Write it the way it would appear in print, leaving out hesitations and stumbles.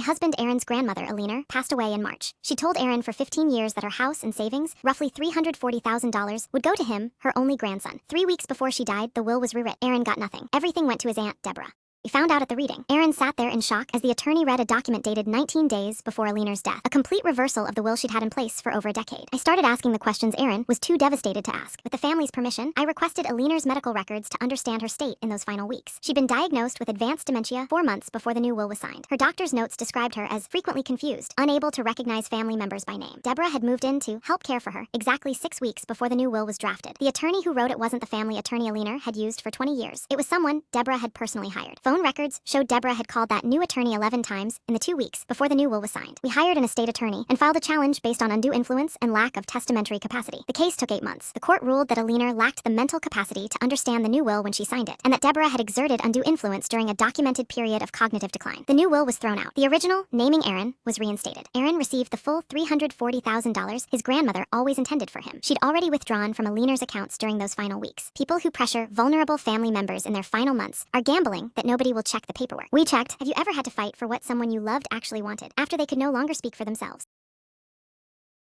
husband Aaron's grandmother, Alina, passed away in March. She told Aaron for 15 years that her house and savings, roughly $340,000, would go to him, her only grandson. 3 weeks before she died, the will was rewritten. Aaron got nothing. Everything went to his aunt, Deborah. We found out at the reading. Aaron sat there in shock as the attorney read a document dated 19 days before Alina's death, a complete reversal of the will she'd had in place for over a decade. I started asking the questions Aaron was too devastated to ask. With the family's permission, I requested Alina's medical records to understand her state in those final weeks. She'd been diagnosed with advanced dementia 4 months before the new will was signed. Her doctor's notes described her as frequently confused, unable to recognize family members by name. Deborah had moved in to help care for her exactly 6 weeks before the new will was drafted. The attorney who wrote it wasn't the family attorney Alina had used for 20 years. It was someone Deborah had personally hired. Phone records showed Deborah had called that new attorney 11 times in the 2 weeks before the new will was signed. We hired an estate attorney and filed a challenge based on undue influence and lack of testamentary capacity. The case took 8 months. The court ruled that Alina lacked the mental capacity to understand the new will when she signed it, and that Deborah had exerted undue influence during a documented period of cognitive decline. The new will was thrown out. The original, naming Aaron, was reinstated. Aaron received the full $340,000 his grandmother always intended for him. She'd already withdrawn from Alina's accounts during those final weeks. People who pressure vulnerable family members in their final months are gambling that nobody will check the paperwork. We checked. Have you ever had to fight for what someone you loved actually wanted after they could no longer speak for themselves?